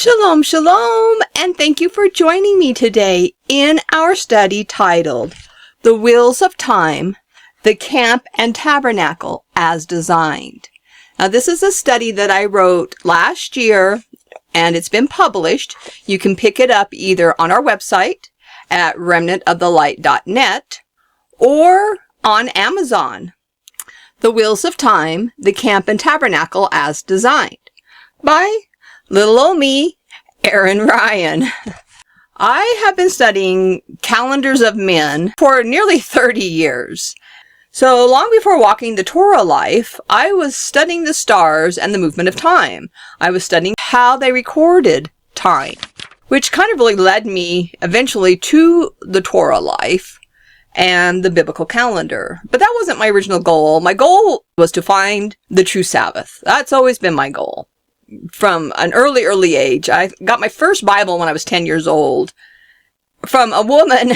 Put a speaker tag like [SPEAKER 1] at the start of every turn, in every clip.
[SPEAKER 1] Shalom, shalom, and thank you for joining me today in our study titled, The Wheels of Time, the Camp and Tabernacle as Designed. Now, this is a study that I wrote last year, and it's been published. You can pick it up either on our website at remnantofthelight.net or on Amazon. The Wheels of Time, the Camp and Tabernacle as Designed, by little old me, Erin Ryan. I have been studying calendars of men for nearly 30 years. So long before walking the Torah life, I was studying the stars and the movement of time. I was studying how they recorded time, which kind of really led me eventually to the Torah life and the biblical calendar. But that wasn't my original goal. My goal was to find the true Sabbath. That's always been my goal. From an early age. I got my first Bible when I was 10 years old from a woman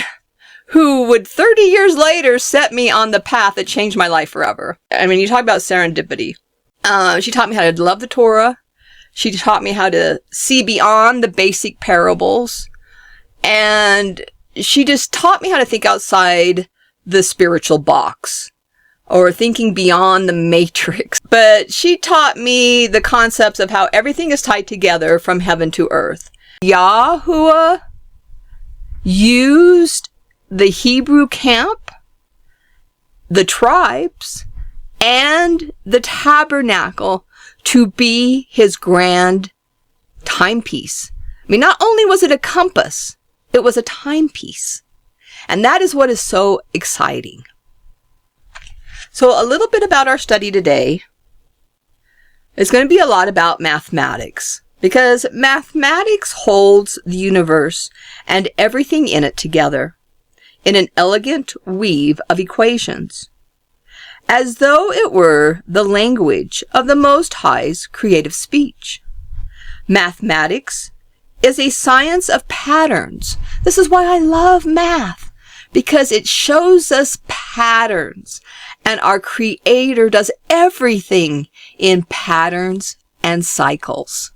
[SPEAKER 1] who would 30 years later set me on the path that changed my life forever. I mean, you talk about serendipity. She taught me how to love the Torah. She taught me how to see beyond the basic parables. And she just taught me how to think outside the spiritual box, or thinking beyond the matrix. But she taught me the concepts of how everything is tied together from heaven to earth. Yahuwah used the Hebrew camp, the tribes, and the tabernacle to be his grand timepiece. I mean, not only was it a compass, it was a timepiece. And that is what is so exciting. So a little bit about our study today. It's going to be a lot about mathematics, because mathematics holds the universe and everything in it together in an elegant weave of equations, as though it were the language of the Most High's creative speech. Mathematics is a science of patterns. This is why I love math, because it shows us patterns. And our Creator does everything in patterns and cycles.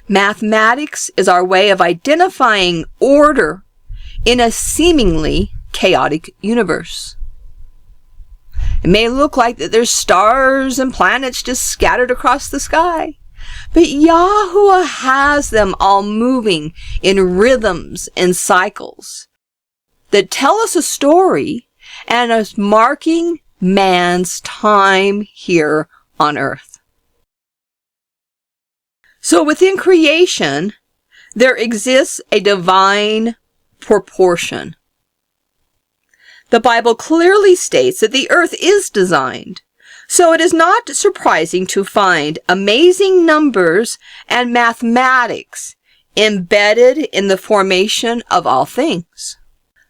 [SPEAKER 1] Mathematics is our way of identifying order in a seemingly chaotic universe. It may look like that there's stars and planets just scattered across the sky, but Yahuwah has them all moving in rhythms and cycles that tell us a story and is marking man's time here on earth. So within creation, there exists a divine proportion. The Bible clearly states that the earth is designed, so it is not surprising to find amazing numbers and mathematics embedded in the formation of all things.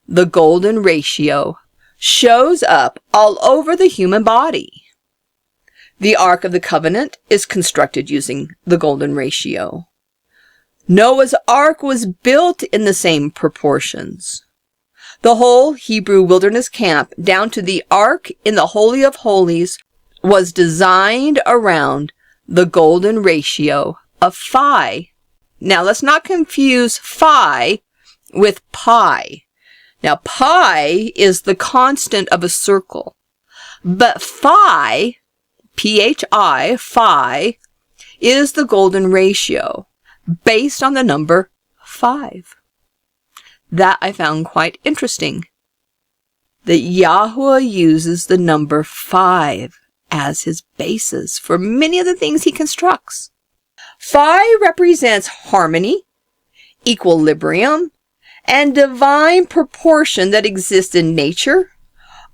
[SPEAKER 1] The Golden Ratio shows up all over the human body. The Ark of the Covenant is constructed using the Golden Ratio. Noah's Ark was built in the same proportions. The whole Hebrew wilderness camp, down to the Ark in the Holy of Holies, was designed around the Golden Ratio of Phi. Now, let's not confuse Phi with pi. Now, pi is the constant of a circle, but phi, P-H-I, phi, is the golden ratio, based on the number 5. That I found quite interesting, that Yahuwah uses the number 5 as his basis for many of the things he constructs. Phi represents harmony, equilibrium, and divine proportion that exists in nature,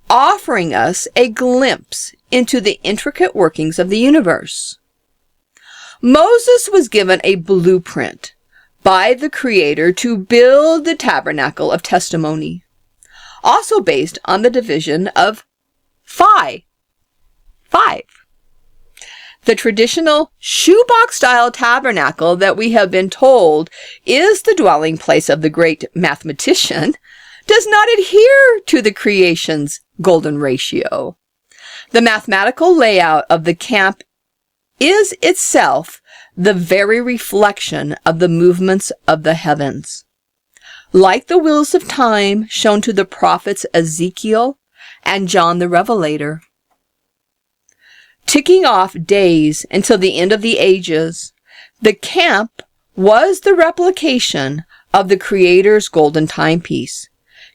[SPEAKER 1] offering us a glimpse into the intricate workings of the universe. Moses was given a blueprint by the Creator to build the Tabernacle of Testimony, also based on the division of Phi, 5. The traditional shoebox-style tabernacle that we have been told is the dwelling place of the Great Mathematician does not adhere to the creation's golden ratio. The mathematical layout of the camp is itself the very reflection of the movements of the heavens. Like the wheels of time shown to the prophets Ezekiel and John the Revelator. Ticking off days until the end of the ages, the camp was the replication of the Creator's golden timepiece,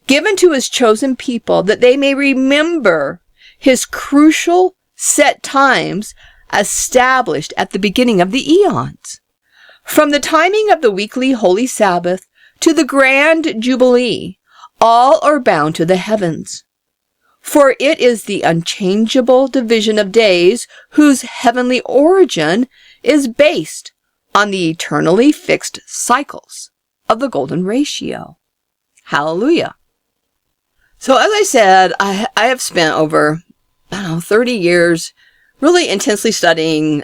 [SPEAKER 1] given to his chosen people that they may remember his crucial set times established at the beginning of the eons. From the timing of the weekly Holy Sabbath to the grand Jubilee, all are bound to the heavens. For it is the unchangeable division of days whose heavenly origin is based on the eternally fixed cycles of the Golden Ratio. Hallelujah. So as I said, I have spent over, 30 years really intensely studying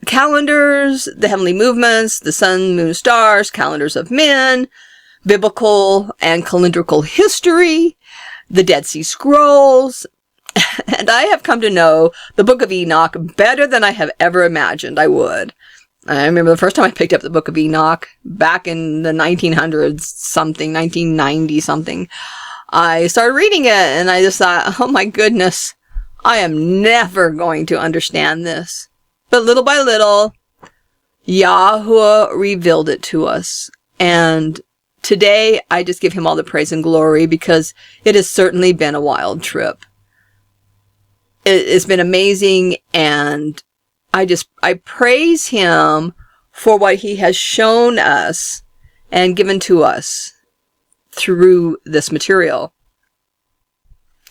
[SPEAKER 1] calendars, the heavenly movements, the sun, moon, stars, calendars of men, biblical and calendrical history, the Dead Sea Scrolls, and I have come to know the Book of Enoch better than I have ever imagined I would. I remember the first time I picked up the Book of Enoch back in the 1900s something, 1990 something. I started reading it and I just thought, oh my goodness, I am never going to understand this. But little by little, Yahuwah revealed it to us. And today, I just give him all the praise and glory because it has certainly been a wild trip. It's been amazing, and I praise him for what he has shown us and given to us through this material.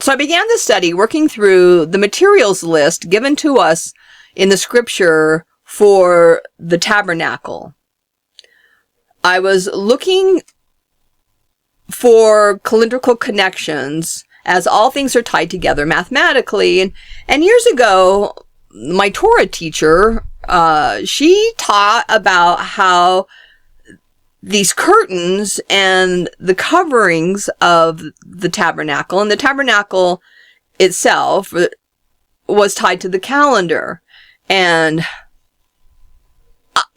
[SPEAKER 1] So I began the study working through the materials list given to us in the scripture for the tabernacle. I was looking for calendrical connections as all things are tied together mathematically. And years ago, my Torah teacher, she taught about how these curtains and the coverings of the tabernacle and the tabernacle itself was tied to the calendar. And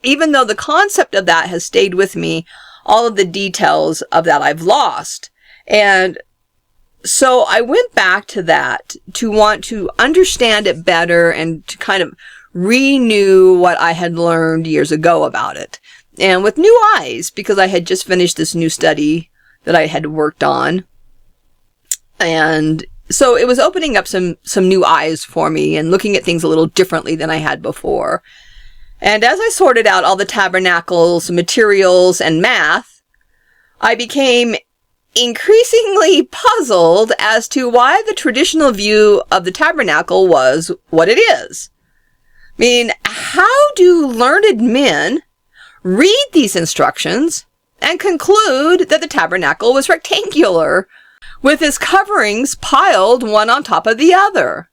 [SPEAKER 1] even though the concept of that has stayed with me, all of the details of that I've lost. And so I went back to that to want to understand it better and to kind of renew what I had learned years ago about it. And with new eyes, because I had just finished this new study that I had worked on. And so it was opening up some new eyes for me and looking at things a little differently than I had before. And as I sorted out all the tabernacle's materials and math, I became increasingly puzzled as to why the traditional view of the tabernacle was what it is. I mean, how do learned men read these instructions and conclude that the tabernacle was rectangular with its coverings piled one on top of the other?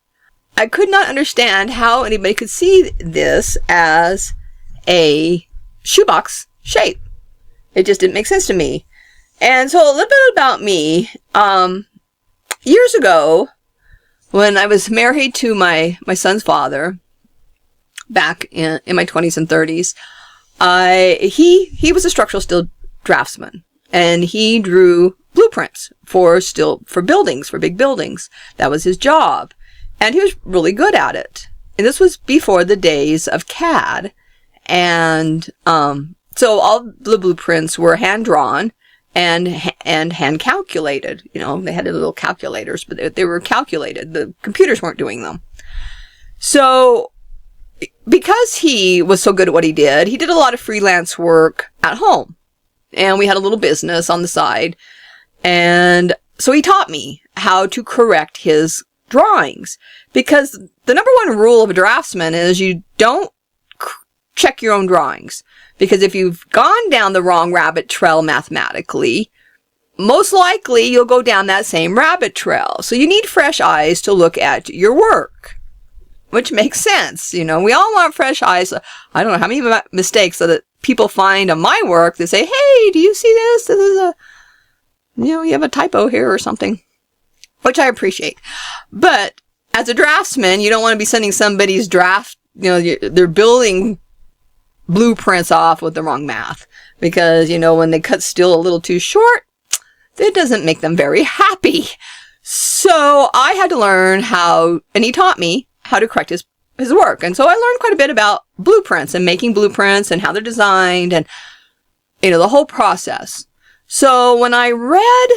[SPEAKER 1] I could not understand how anybody could see this as a shoebox shape. It just didn't make sense to me. And so a little bit about me. Years ago, when I was married to my son's father, back in my 20s and 30s, he was a structural steel draftsman, and he drew blueprints for buildings, for big buildings. That was his job. And he was really good at it. And this was before the days of CAD. And so all the blueprints were hand-drawn and hand calculated. You know, they had little calculators, but they were calculated. The computers weren't doing them. So because he was so good at what he did a lot of freelance work at home. And we had a little business on the side. And so he taught me how to correct his drawings, because the number one rule of a draftsman is you don't check your own drawings, because if you've gone down the wrong rabbit trail mathematically, most likely you'll go down that same rabbit trail. So you need fresh eyes to look at your work, which makes sense. You know, we all want fresh eyes. I don't know how many mistakes that people find on my work. They say, hey, do you see this? This is you have a typo here or something, which I appreciate. But as a draftsman, you don't want to be sending somebody's draft, their building blueprints off with the wrong math. Because, when they cut steel a little too short, it doesn't make them very happy. So I had to learn and he taught me how to correct his work. And so I learned quite a bit about blueprints and making blueprints and how they're designed and, the whole process. So when I read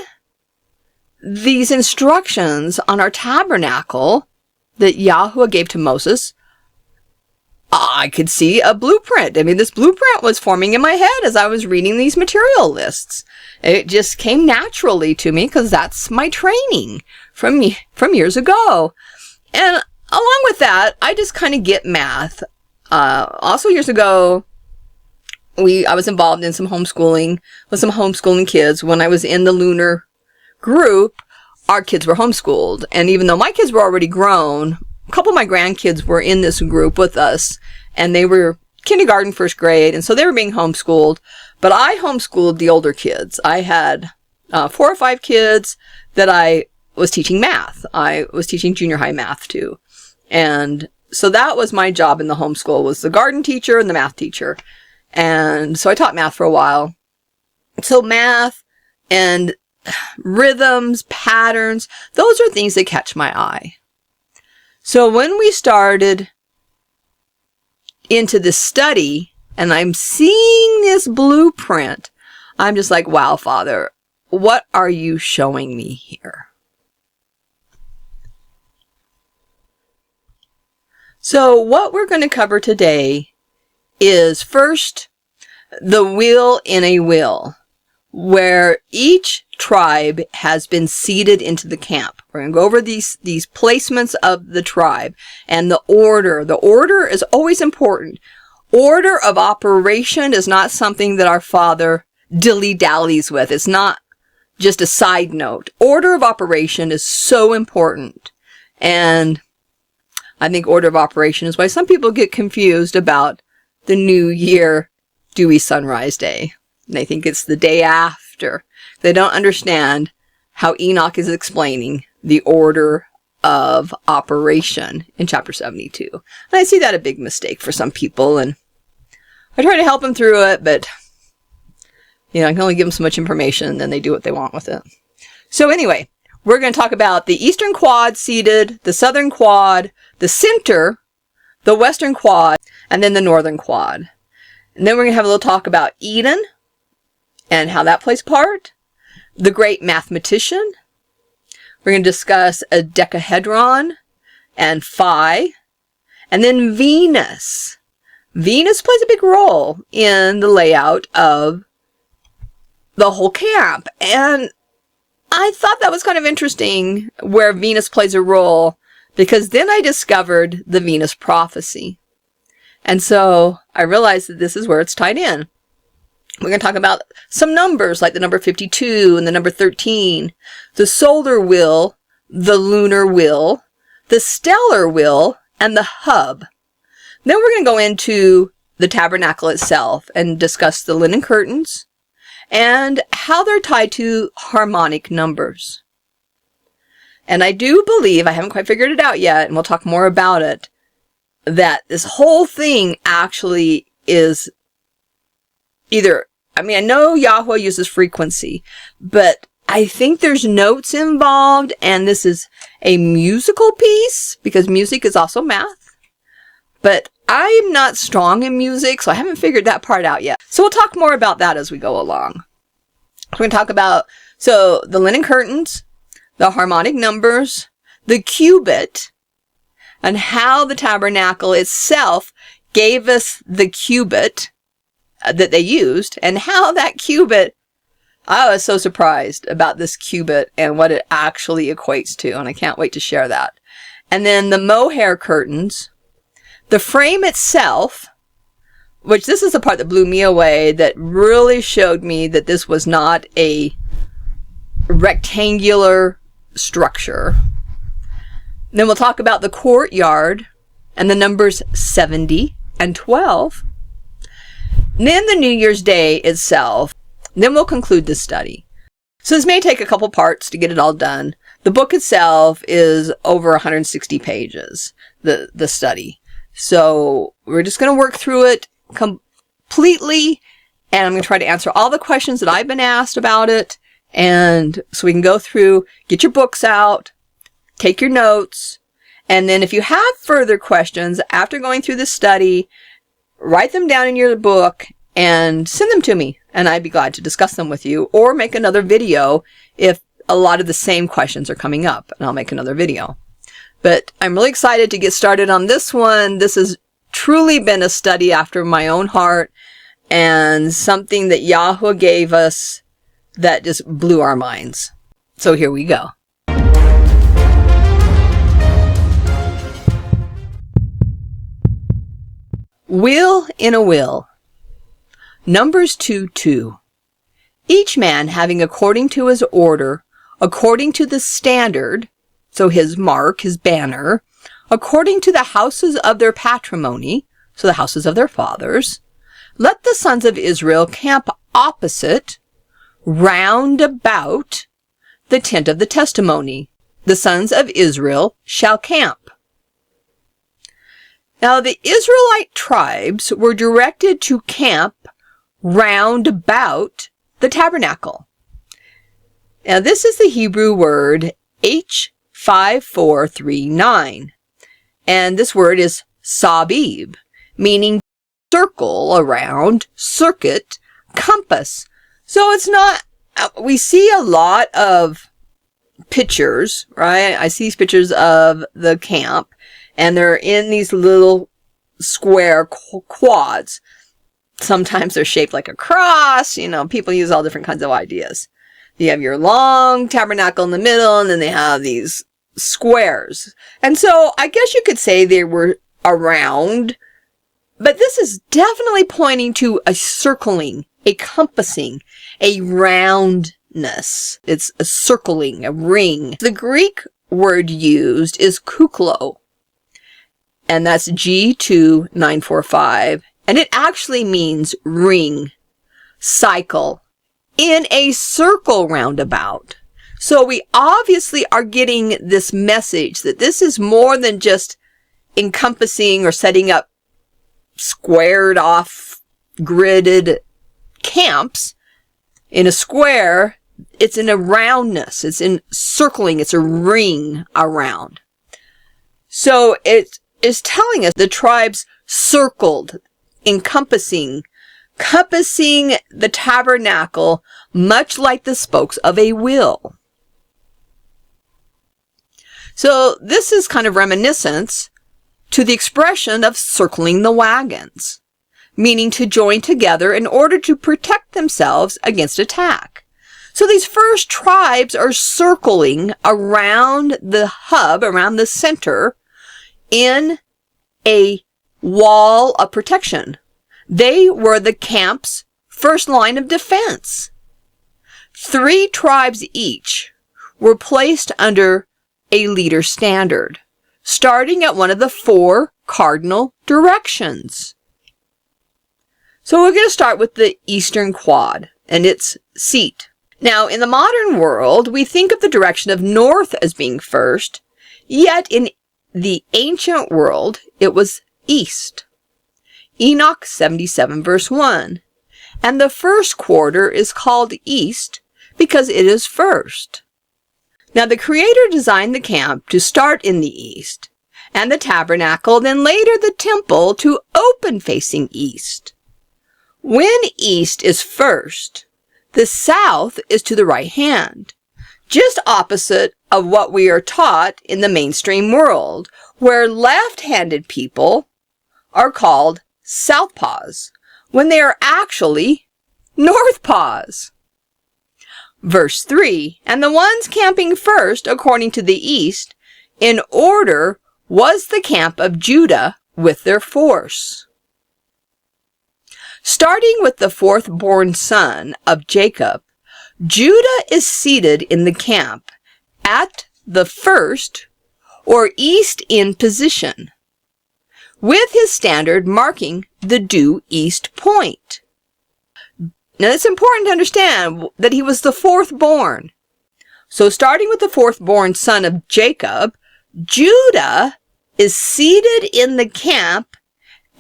[SPEAKER 1] these instructions on our tabernacle that Yahuwah gave to Moses, I could see a blueprint. This blueprint was forming in my head as I was reading these material lists. It just came naturally to me because that's my training from years ago. And along with that, I just kind of get math. Also years ago, I was involved in some homeschooling with some homeschooling kids. When I was in the lunar group, our kids were homeschooled. And even though my kids were already grown, a couple of my grandkids were in this group with us, and they were kindergarten, first grade, and so they were being homeschooled. But I homeschooled the older kids. I had 4 or 5 kids that I was teaching math. I was teaching junior high math too. And so that was my job in the homeschool, was the garden teacher and the math teacher. And so I taught math for a while. So math and rhythms, patterns, those are things that catch my eye. So when we started into this study and I'm seeing this blueprint, I'm just like, wow, Father, what are you showing me here? So what we're going to cover today is first the wheel in a wheel, where each tribe has been seated into the camp. We're going to go over these placements of the tribe and the order. The order is always important. Order of operation is not something that our Father dilly-dallies with. It's not just a side note. Order of operation is so important. And I think order of operation is why some people get confused about the New Year dewy sunrise day. And they think it's the day after. They don't understand how Enoch is explaining the order of operation in chapter 72. And I see that a big mistake for some people, and I try to help them through it, but I can only give them so much information, and then they do what they want with it. So anyway, we're going to talk about the eastern quad seated, the southern quad, the center, the western quad, and then the northern quad. And then we're going to have a little talk about Eden and how that plays part. The Great Mathematician. We're going to discuss a decahedron and Phi. And then Venus. Venus plays a big role in the layout of the whole camp. And I thought that was kind of interesting where Venus plays a role, because then I discovered the Venus prophecy. And so I realized that this is where it's tied in. We're going to talk about some numbers like the number 52 and the number 13, the solar wheel, the lunar wheel, the stellar wheel, and the hub. Then we're going to go into the tabernacle itself and discuss the linen curtains and how they're tied to harmonic numbers. And I do believe, I haven't quite figured it out yet, and we'll talk more about it, that this whole thing actually is either, I know Yahweh uses frequency, but I think there's notes involved, and this is a musical piece, because music is also math. But I'm not strong in music, so I haven't figured that part out yet. So we'll talk more about that as we go along. We're going to talk about, the linen curtains, the harmonic numbers, the cubit, and how the tabernacle itself gave us the cubit that they used, and how that cubit, I was so surprised about this cubit and what it actually equates to, and I can't wait to share that. And then the mohair curtains, the frame itself, which this is the part that blew me away, that really showed me that this was not a rectangular structure. Then we'll talk about the courtyard and the numbers 70 and 12. Then the New Year's Day itself. Then we'll conclude the study. So this may take a couple parts to get it all done. The book itself is over 160 pages, the study. So we're just going to work through it completely, and I'm going to try to answer all the questions that I've been asked about it. And so we can go through, get your books out, take your notes, and then if you have further questions after going through the study, write them down in your book and send them to me, and I'd be glad to discuss them with you, or make another video if a lot of the same questions are coming up, and I'll make another video. But I'm really excited to get started on this one. This has truly been a study after my own heart, and something that Yahweh gave us that just blew our minds. So here we go. Will in a will. Numbers 2:2. Each man having according to his order, according to the standard, so his mark, his banner, according to the houses of their patrimony, so the houses of their fathers, let the sons of Israel camp opposite, round about, the tent of the testimony. The sons of Israel shall camp. Now the Israelite tribes were directed to camp round about the tabernacle. Now this is the Hebrew word H5439. And this word is sabib, meaning circle, around, circuit, compass. So it's not, we see a lot of pictures, right? I see these pictures of the camp, and they're in these little square quads. Sometimes they're shaped like a cross. You know, people use all different kinds of ideas. You have your long tabernacle in the middle, and then they have these squares. And so I guess you could say they were around, but this is definitely pointing to a circling, a compassing, a roundness. It's a circling, a ring. The Greek word used is kuklo, and that's G2945, and it actually means ring, cycle, in a circle roundabout. So we obviously are getting this message that this is more than just encompassing or setting up squared off, gridded camps in a square. It's in a roundness. It's in circling. It's a ring around. So it is telling us the tribes circled, encompassing the tabernacle, much like the spokes of a wheel. So this is kind of reminiscence to the expression of circling the wagons, meaning to join together in order to protect themselves against attack. So these first tribes are circling around the hub, around the center, in a wall of protection. They were the camp's first line of defense. 3 tribes each were placed under a leader standard, starting at one of the 4 cardinal directions. So we're going to start with the eastern quad and its seat. Now, in the modern world, we think of the direction of north as being first, yet in the ancient world, it was east. Enoch 77 verse 1. And the first quarter is called east because it is first. Now the Creator designed the camp to start in the east, and the tabernacle, then later the temple, to open facing east. When east is first, the south is to the right hand, just opposite of what we are taught in the mainstream world, where left-handed people are called southpaws, when they are actually northpaws. Verse 3, and the ones camping first, according to the east, in order was the camp of Judah with their force. Starting with the 4th born son of Jacob, Judah is seated in the camp at the first or east in position, with his standard marking the due east point. Now it's important to understand that he was the 4th born. So starting with the 4th born son of Jacob, Judah is seated in the camp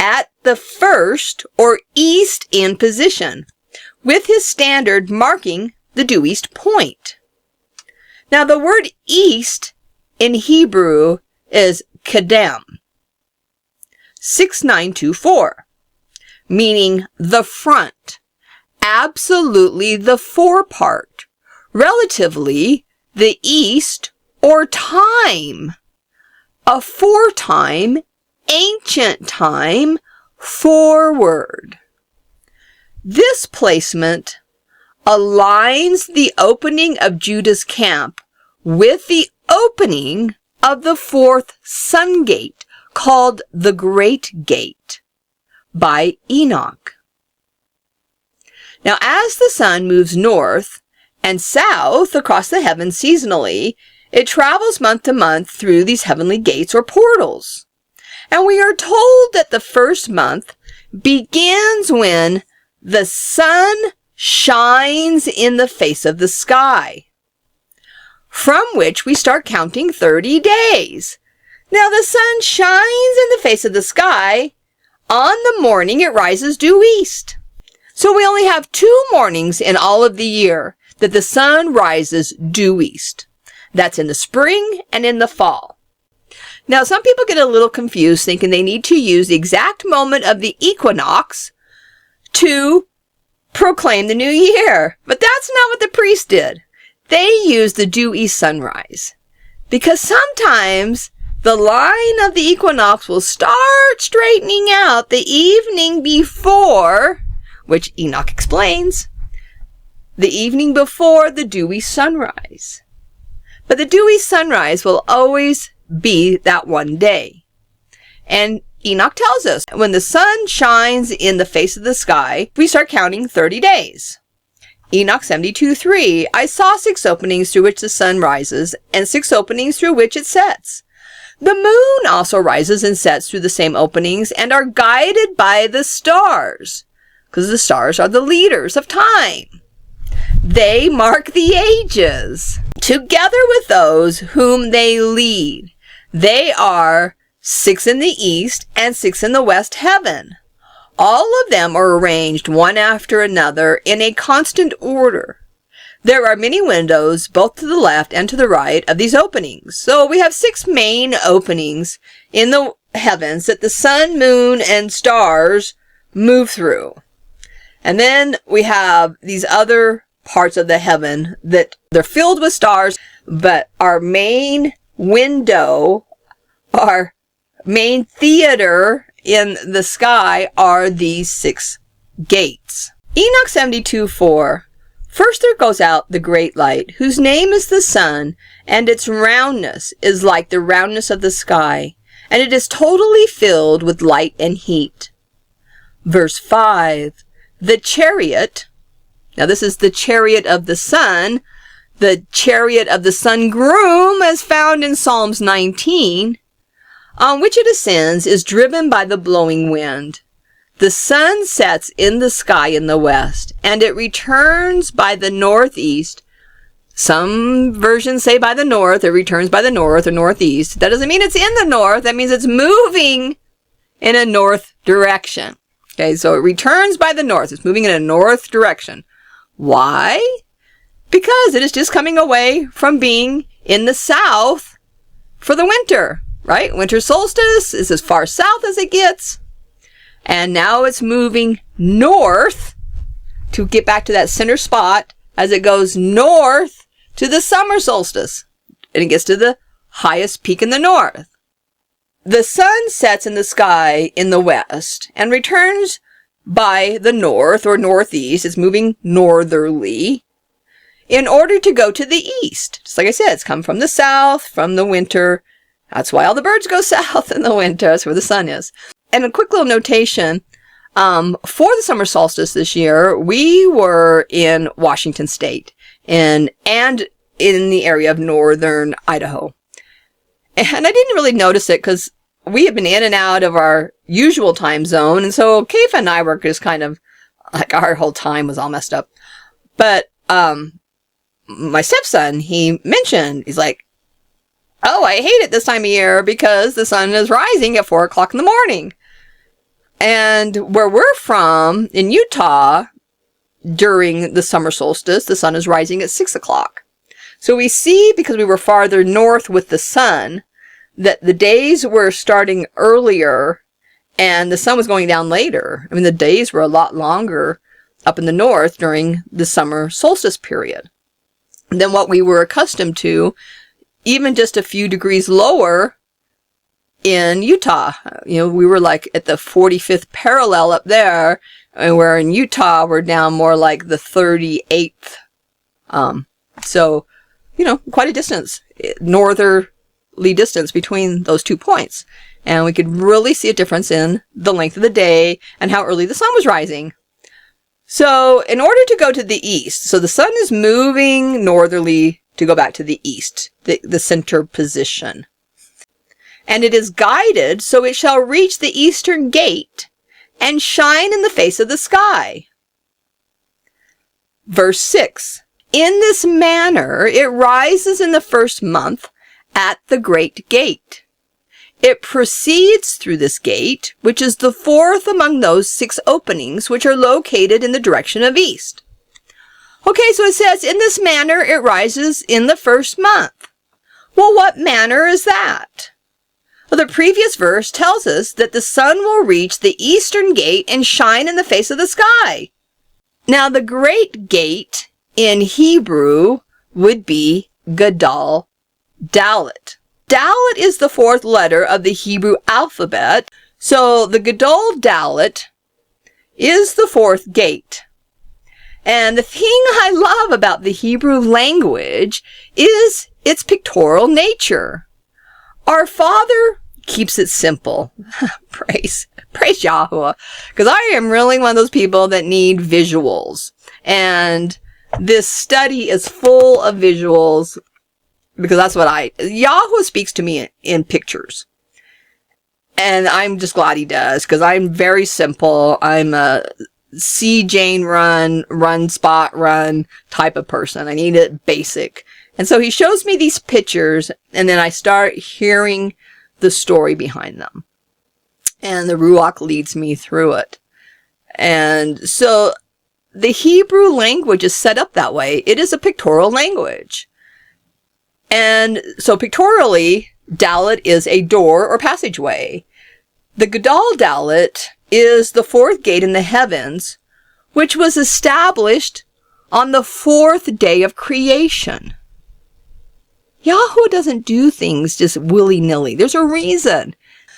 [SPEAKER 1] at the first or east in position, with his standard marking the due east point. Now the word east in Hebrew is kedem, 6924, meaning the front, absolutely the forepart, relatively the east or time, aforetime, ancient time, forward. This placement aligns the opening of Judah's camp with the opening of the fourth sun gate, called the Great Gate, by Enoch. Now, as the sun moves north and south across the heavens seasonally, it travels month to month through these heavenly gates or portals. And we are told that the first month begins when the sun shines in the face of the sky, from which we start counting 30 days. Now, the sun shines in the face of the sky. On the morning it rises due east. So we only have 2 mornings in all of the year that the sun rises due east. That's in the spring and in the fall. Now, some people get a little confused thinking they need to use the exact moment of the equinox to proclaim the new year. But that's not what the priests did. They used the due east sunrise, because sometimes the line of the equinox will start straightening out the evening before, which Enoch explains, the evening before the dewy sunrise. But the dewy sunrise will always be that one day. And Enoch tells us, when the sun shines in the face of the sky, we start counting 30 days. Enoch 72:3, I saw 6 openings through which the sun rises, and 6 openings through which it sets. The moon also rises and sets through the same openings and are guided by the stars, because the stars are the leaders of time. They mark the ages, together with those whom they lead. They are 6 in the east and 6 in the west heaven. All of them are arranged one after another in a constant order. There are many windows, both to the left and to the right of these openings. So we have 6 main openings in the heavens that the sun, moon, and stars move through. And then we have these other parts of the heaven that they're filled with stars, but our main window, our main theater in the sky are these 6 gates. Enoch 72:4. First there goes out the great light, whose name is the sun, and its roundness is like the roundness of the sky, and it is totally filled with light and heat. Verse 5. The chariot, now this is the chariot of the sun, the chariot of the sun groom, as found in Psalms 19, on which it ascends, is driven by the blowing wind. The sun sets in the sky in the west, and it returns by the northeast. Some versions say by the north, it returns by the north or northeast. That doesn't mean it's in the north. That means it's moving in a north direction. Okay, so it returns by the north. It's moving in a north direction. Why? Because it is just coming away from being in the south for the winter, right? Winter solstice is as far south as it gets. And now it's moving north to get back to that center spot as it goes north to the summer solstice. And it gets to the highest peak in the north. The sun sets in the sky in the west and returns by the north or northeast. It's moving northerly in order to go to the east. Just like I said, it's come from the south, from the winter. That's why all the birds go south in the winter. That's where the sun is. And a quick little notation, for the summer solstice this year, we were in Washington State and in the area of northern Idaho. And I didn't really notice it because we have been in and out of our usual time zone. And so Kayfa and I were just kind of, like, our whole time was all messed up. But my stepson, he mentioned, he's like, oh, I hate it this time of year because the sun is rising at 4 o'clock in the morning. And where we're from, in Utah, during the summer solstice, the sun is rising at 6 o'clock. So we see, because we were farther north with the sun, that the days were starting earlier and the sun was going down later. I mean, the days were a lot longer up in the north during the summer solstice period than what we were accustomed to, even just a few degrees lower in Utah. You know, we were like at the 45th parallel up there, and where in Utah, we're down more like the 38th. So, you know, quite a distance, northerly distance between those 2 points. And we could really see a difference in the length of the day and how early the sun was rising. So in order to go to the east, so the sun is moving northerly to go back to the east, the center position. And it is guided, so it shall reach the eastern gate and shine in the face of the sky. Verse 6. In this manner it rises in the first month at the great gate. It proceeds through this gate, which is the fourth among those 6 openings which are located in the direction of east. Okay, so it says, in this manner it rises in the first month. Well, what manner is that? Well, the previous verse tells us that the sun will reach the eastern gate and shine in the face of the sky. Now, the great gate in Hebrew would be Gadol Dalet. Dalet is the 4th letter of the Hebrew alphabet, so the Gadol Dalet is the 4th gate. And the thing I love about the Hebrew language is its pictorial nature. Our Father keeps it simple. Praise Yahuwah. Because I am really one of those people that need visuals. And this study is full of visuals, because that's what Yahuwah speaks to me in pictures. And I'm just glad he does, because I'm very simple. I'm a see Jane run, spot run type of person. I need it basic. And so he shows me these pictures, and then I start hearing the story behind them. And the Ruach leads me through it. And so the Hebrew language is set up that way. It is a pictorial language. And so pictorially, Dalet is a door or passageway. The Gadol Dalet is the 4th gate in the heavens, which was established on the 4th day of creation. Yahuwah doesn't do things just willy-nilly. There's a reason.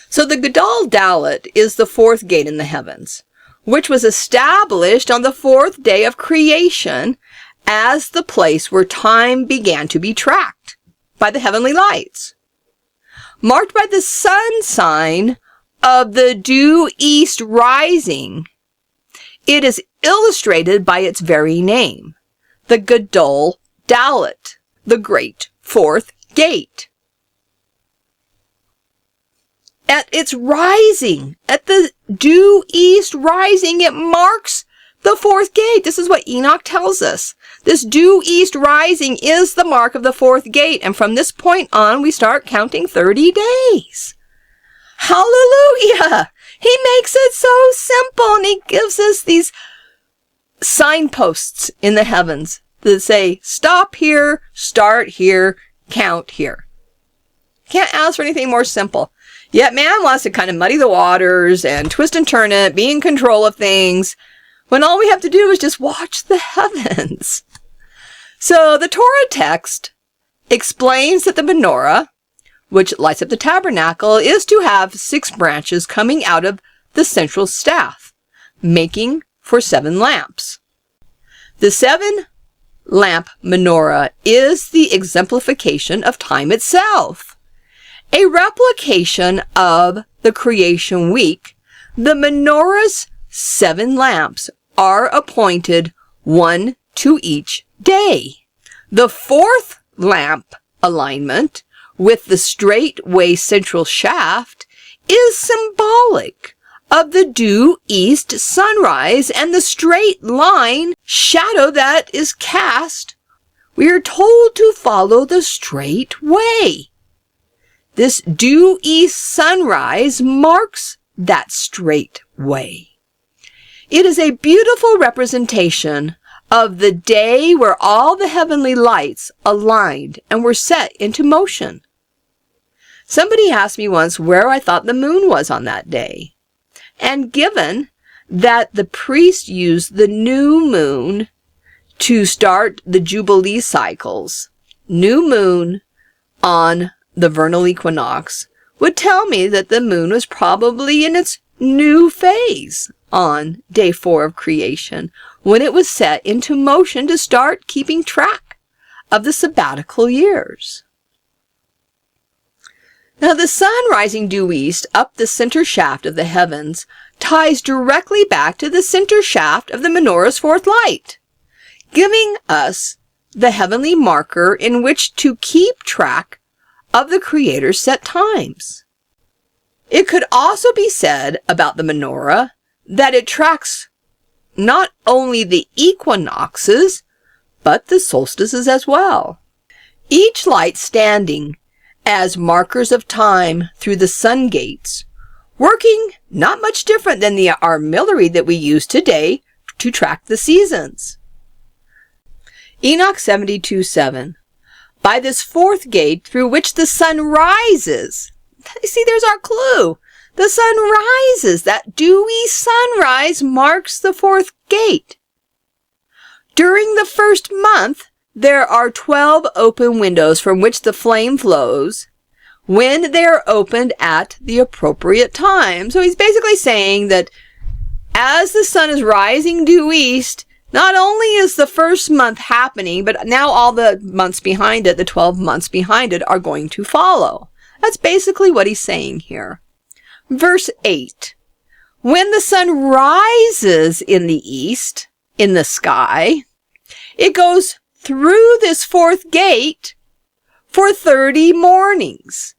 [SPEAKER 1] So the Gadol Dalet is the 4th gate in the heavens, which was established on the 4th day of creation as the place where time began to be tracked by the heavenly lights, marked by the sun sign of the due east rising. It is illustrated by its very name, the Gadol Dalet, the great 4th gate. At its rising, at the due east rising, it marks the 4th gate. This is what Enoch tells us. This due east rising is the mark of the 4th gate. And from this point on, we start counting 30 days. Hallelujah! He makes it so simple, and he gives us these signposts in the heavens that say, stop here, start here, count here. Can't ask for anything more simple. Yet man wants to kind of muddy the waters and twist and turn it, be in control of things, when all we have to do is just watch the heavens. So the Torah text explains that the menorah, which lights up the tabernacle, is to have 6 branches coming out of the central staff, making for 7 lamps. The 7-lamp menorah is the exemplification of time itself. A replication of the creation week, the menorah's 7 lamps are appointed, 1 to each day. The 4th lamp alignment with the straightway central shaft is symbolic of the due east sunrise and the straight line shadow that is cast. We are told to follow the straight way. This due east sunrise marks that straight way. It is a beautiful representation of the day where all the heavenly lights aligned and were set into motion. Somebody asked me once where I thought the moon was on that day. And given that the priest used the new moon to start the Jubilee cycles, new moon on the vernal equinox would tell me that the moon was probably in its new phase on day 4 of creation, when it was set into motion to start keeping track of the sabbatical years. Now, the sun rising due east up the center shaft of the heavens ties directly back to the center shaft of the menorah's fourth light, giving us the heavenly marker in which to keep track of the Creator's set times. It could also be said about the menorah that it tracks not only the equinoxes, but the solstices as well. Each light standing as markers of time through the sun gates, working not much different than the armillary that we use today to track the seasons. Enoch 72:7. By this fourth gate through which the sun rises. See, there's our clue. The sun rises. That dewy sunrise marks the fourth gate. During the first month, there are 12 open windows from which the flame flows when they are opened at the appropriate time. So he's basically saying that as the sun is rising due east, not only is the first month happening, but now all the months behind it, the 12 months behind it, are going to follow. That's basically what he's saying here. Verse 8. When the sun rises in the east, in the sky, it goes through this fourth gate for 30 mornings.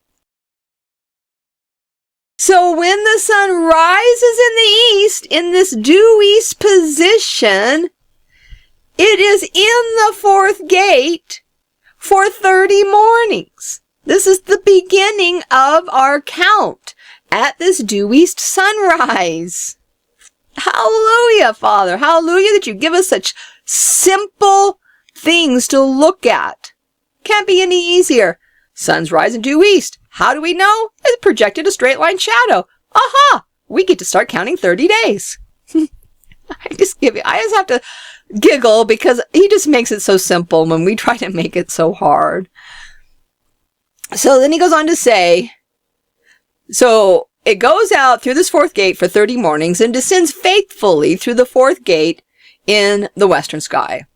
[SPEAKER 1] So when the sun rises in the east, in this due east position, it is in the fourth gate for 30 mornings. This is the beginning of our count at this due east sunrise. Hallelujah, Father. Hallelujah that you give us such simple things to look at. Can't be any easier. Sun's rising due east. How do we know? It projected a straight line shadow. Aha! We get to start counting 30 days. I just have to giggle because he just makes it so simple when we try to make it so hard. So then he goes on to say, so it goes out through this fourth gate for 30 mornings and descends faithfully through the fourth gate in the western sky.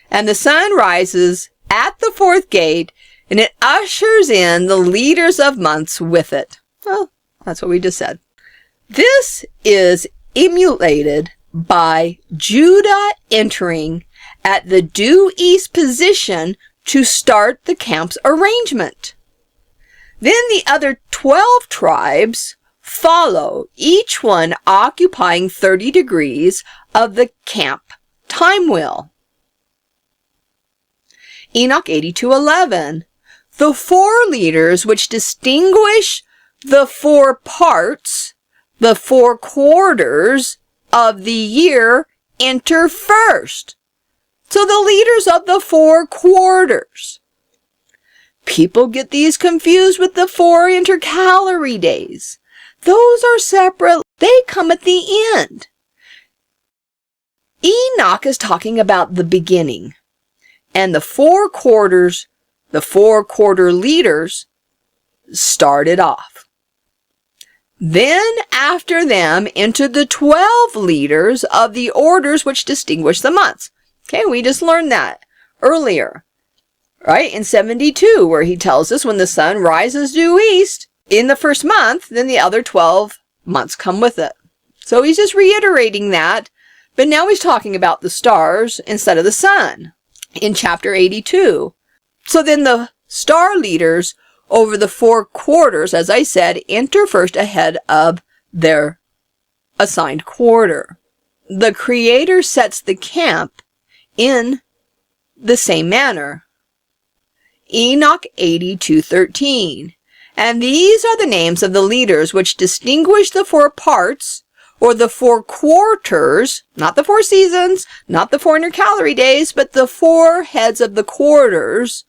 [SPEAKER 1] And the sun rises at the fourth gate and it ushers in the leaders of months with it. Well, that's what we just said. This is emulated by Judah entering at the due east position to start the camp's arrangement. Then the other 12 tribes follow, each one occupying 30 degrees of the camp time wheel. Enoch 82:11. The 4 leaders which distinguish the 4 parts, the 4 quarters of the year enter first. So the leaders of the 4 quarters. People get these confused with the 4 intercalary days. Those are separate. They come at the end. Enoch is talking about the beginning. And the 4 quarters, the 4 quarter leaders started off. Then after them entered the 12 leaders of the orders which distinguish the months. Okay, we just learned that earlier. Right, in 72, where he tells us when the sun rises due east in the first month, then the other 12 months come with it. So he's just reiterating that, but now he's talking about the stars instead of the sun in chapter 82. So then the star leaders over the 4 quarters, as I said, enter first ahead of their assigned quarter. The Creator sets the camp in the same manner. Enoch 82:13. And these are the names of the leaders which distinguish the 4 parts or the 4 quarters, not the 4 seasons, not the 400 calorie days, but the 4 heads of the quarters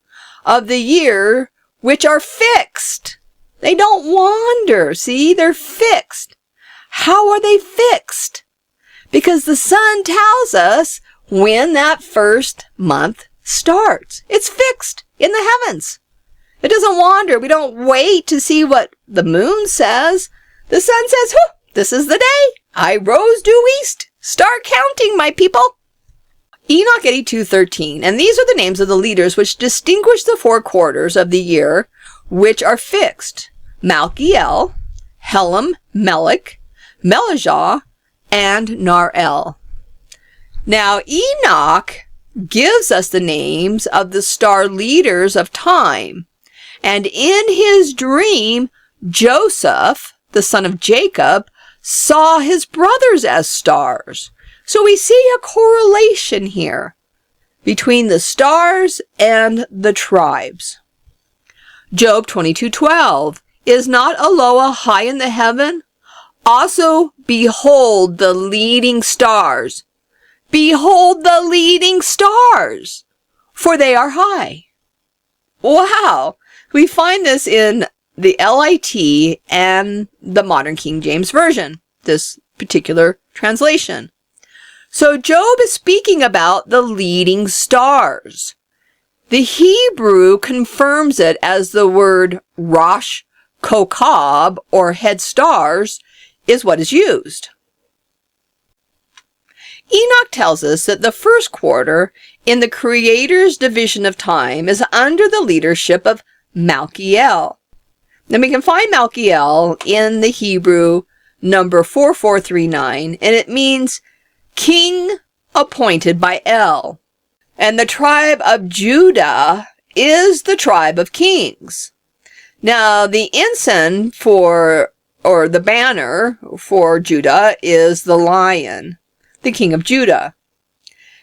[SPEAKER 1] of the year, which are fixed. They don't wander. See, they're fixed. How are they fixed? Because the sun tells us when that first month starts. It's fixed in the heavens. It doesn't wander. We don't wait to see what the moon says. The sun says, whoo, this is the day. I rose due east. Start counting, my people. Enoch 82:13. And these are the names of the leaders which distinguish the 4 quarters of the year, which are fixed. Malchiel, Helam, Melech, Melejah, and Narel. Now, Enoch gives us the names of the star leaders of time. And in his dream, Joseph, the son of Jacob, saw his brothers as stars. So we see a correlation here between the stars and the tribes. Job 22:12. Is not Eloah high in the heaven? Also, behold the leading stars. Behold the leading stars, for they are high. Wow! We find this in the LIT and the Modern King James Version, this particular translation. So Job is speaking about the leading stars. The Hebrew confirms it as the word Rosh Kokab, or head stars, is what is used. Enoch tells us that the first quarter in the Creator's division of time is under the leadership of Malchiel. Then we can find Malchiel in the Hebrew number 4439, and it means king appointed by El. And the tribe of Judah is the tribe of kings. Now, the ensign or the banner for Judah is the lion, the king of Judah,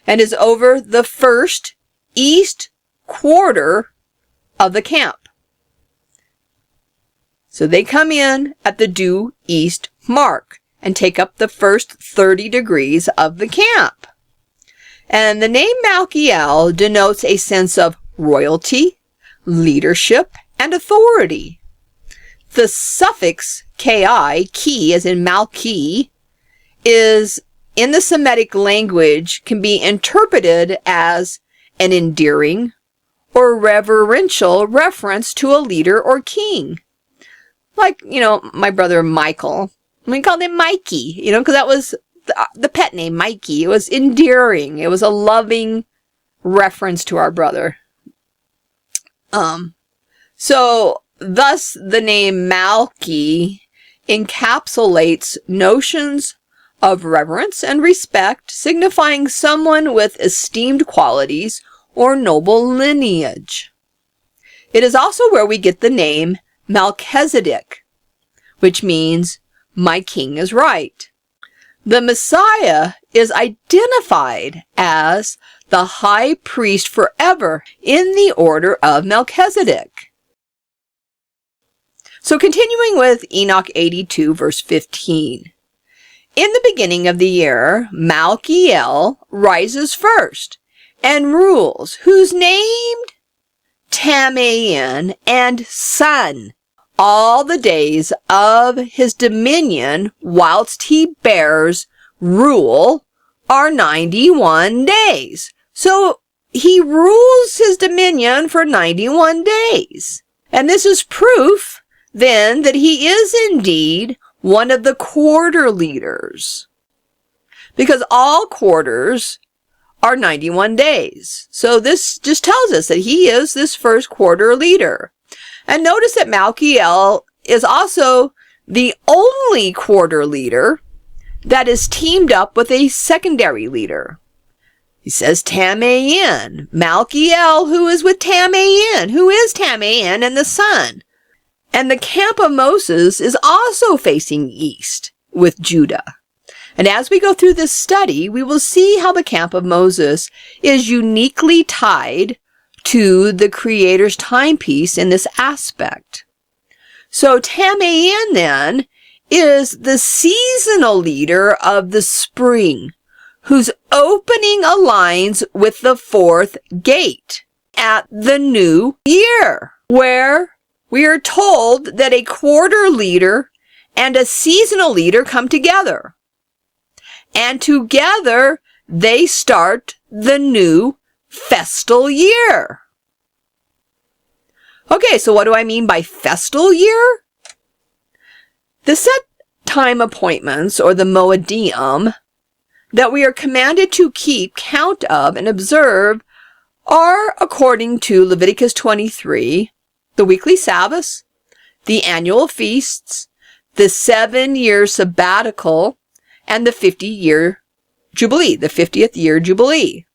[SPEAKER 1] and is over the first east quarter of the camp. So they come in at the due east mark and take up the first 30 degrees of the camp. And the name Malchiel denotes a sense of royalty, leadership, and authority. The suffix ki, as in Malki, is in the Semitic language can be interpreted as an endearing or reverential reference to a leader or king. Like, my brother Michael. We called him Mikey, because that was the pet name, Mikey. It was endearing. It was a loving reference to our brother. So thus the name Malki encapsulates notions of reverence and respect, signifying someone with esteemed qualities or noble lineage. It is also where we get the name Melchizedek, which means my king is right. The Messiah is identified as the high priest forever in the order of Melchizedek. So continuing with Enoch 82, verse 15. In the beginning of the year, Malchiel rises first and rules, who's named Tamain and son, all the days of his dominion whilst he bears rule are 91 days. So he rules his dominion for 91 days. And this is proof then that he is indeed one of the quarter leaders, because all quarters are 91 days. So this just tells us that he is this first quarter leader. And notice that Malchiel is also the only quarter leader that is teamed up with a secondary leader. He says Tamain, Malchiel, who is with Tamain, who is Tamain and the sun. And the camp of Moses is also facing east with Judah. And as we go through this study, we will see how the camp of Moses is uniquely tied to the Creator's timepiece in this aspect. So Tamain then is the seasonal leader of the spring, whose opening aligns with the fourth gate at the new year, where we are told that a quarter leader and a seasonal leader come together. And together they start the new festal year. Okay, so what do I mean by festal year? The set time appointments, or the moedim, that we are commanded to keep count of and observe are, according to Leviticus 23, the weekly Sabbaths, the annual feasts, the 7-year sabbatical, and the 50-year Jubilee, the 50th year Jubilee.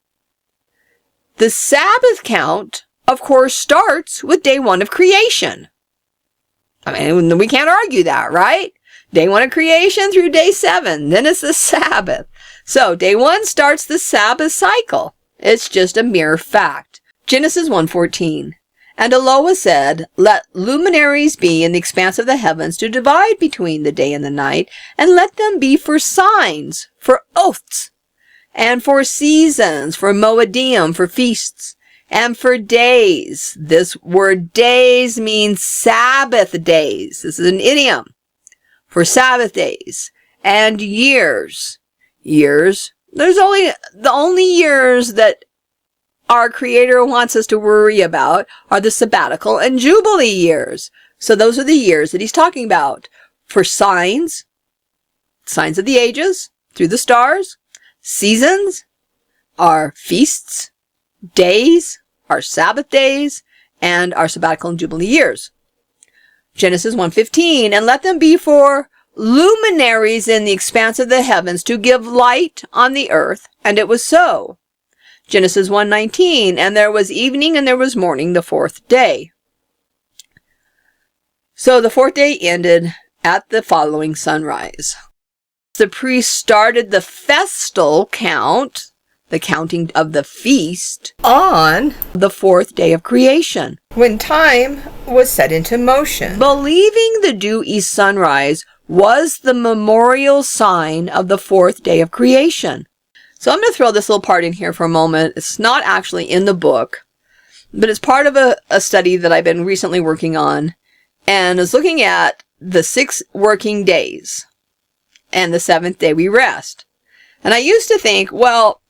[SPEAKER 1] The Sabbath count, of course, starts with day 1 of creation. I mean, we can't argue that, right? Day 1 of creation through day 7, then it's the Sabbath. So day 1 starts the Sabbath cycle. It's just a mere fact. Genesis 1:14. And Elohim said, "Let luminaries be in the expanse of the heavens to divide between the day and the night, and let them be for signs, for oaths, and for seasons, for moedim, for feasts, and for days." This word days means Sabbath days. This is an idiom. For Sabbath days. And years. Years. There's the only years that our Creator wants us to worry about are the sabbatical and Jubilee years. So those are the years that he's talking about. For signs, signs of the ages, through the stars. Seasons are feasts. Days are Sabbath days, and our sabbatical and Jubilee years. Genesis 1:15, and let them be for luminaries in the expanse of the heavens to give light on the earth. And it was so. Genesis 1:19, and there was evening and there was morning the 4th day. So the 4th day ended at the following sunrise. The priest started the festal count, the counting of the feast, on the 4th day of creation, when time was set into motion. Believing the dewy sunrise was the memorial sign of the 4th day of creation. So I'm going to throw this little part in here for a moment. It's not actually in the book, but it's part of a study that I've been recently working on, and is looking at the 6 working days, and the 7th day we rest. And I used to think, well,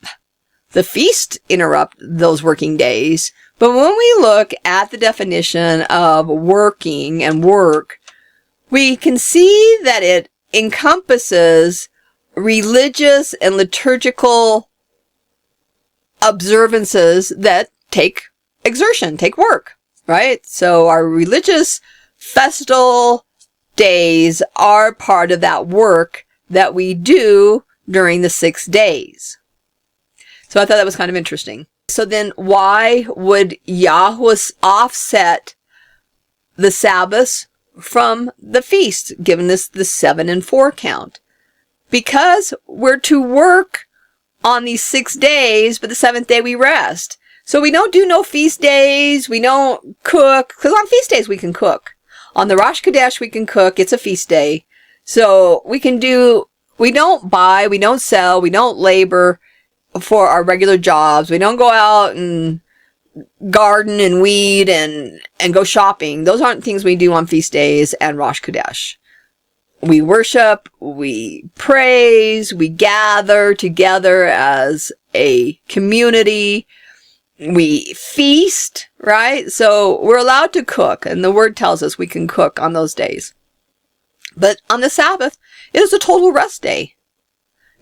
[SPEAKER 1] the feast interrupt those working days, but when we look at the definition of working and work, we can see that it encompasses religious and liturgical observances that take exertion, take work, right? So our religious festal days are part of that work that we do during the 6 days. So I thought that was kind of interesting. So then why would Yahweh offset the Sabbaths from the feast, given this the 7 and 4 count? Because we're to work on these 6 days, but the 7th day we rest. So we don't do no feast days. We don't cook, because on feast days we can cook. On the Rosh Chodesh we can cook. It's a feast day. So we don't buy, we don't sell, we don't labor for our regular jobs. We don't go out and garden and weed and go shopping. Those aren't things we do on feast days and Rosh Chodesh. We worship, we praise, we gather together as a community, we feast, right? So we're allowed to cook, and the word tells us we can cook on those days. But on the Sabbath, it is a total rest day.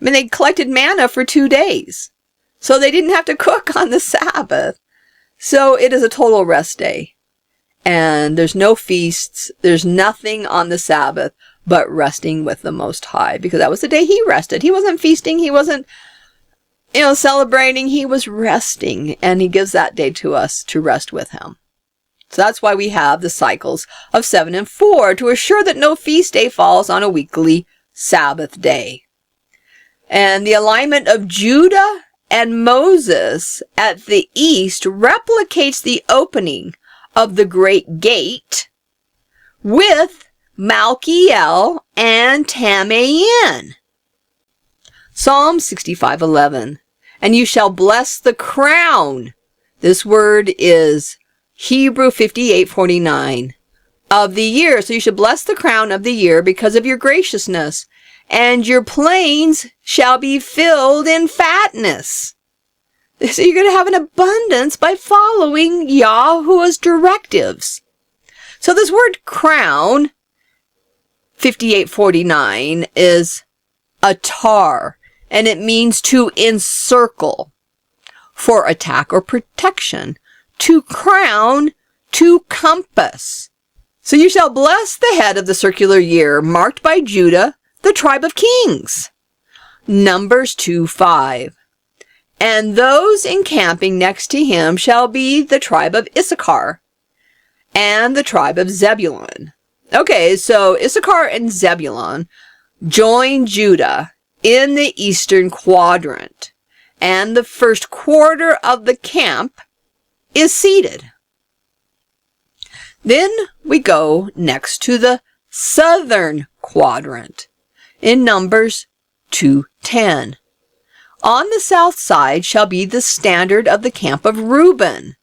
[SPEAKER 1] I mean, they collected manna for 2 days, so they didn't have to cook on the Sabbath. So it is a total rest day. And there's no feasts, there's nothing on the Sabbath but resting with the Most High, because that was the day he rested. He wasn't feasting, he wasn't, celebrating, he was resting, and he gives that day to us to rest with him. So that's why we have the cycles of 7 and 4, to assure that no feast day falls on a weekly Sabbath day. And the alignment of Judah and Moses at the east replicates the opening of the Great Gate with Malkiel, and Tamain. Psalm 65:11. And you shall bless the crown. This word is Hebrew 58:49. Of the year. So you should bless the crown of the year because of your graciousness. And your plains shall be filled in fatness. So you're going to have an abundance by following Yahuwah's directives. So this word crown, 58:49, is atar, and it means to encircle, for attack or protection, to crown, to compass. So you shall bless the head of the circular year, marked by Judah, the tribe of kings. Numbers 2:5. And those encamping next to him shall be the tribe of Issachar and the tribe of Zebulun. Okay, so Issachar and Zebulun join Judah in the eastern quadrant, and the first quarter of the camp is seated. Then we go next to the southern quadrant in Numbers 2:10. On the south side shall be the standard of the camp of Reuben.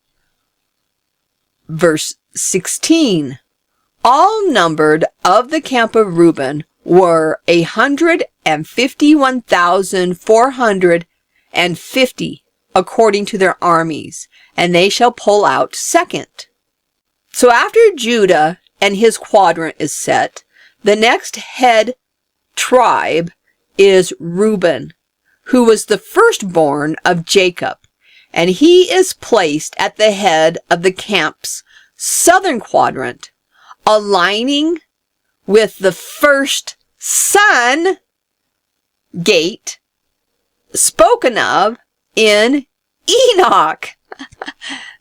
[SPEAKER 1] Verse 16. All numbered of the camp of Reuben were 151,450 according to their armies, and they shall pull out second. So after Judah and his quadrant is set, the next head tribe is Reuben, who was the firstborn of Jacob, and he is placed at the head of the camp's southern quadrant, aligning with the first sun gate spoken of in Enoch.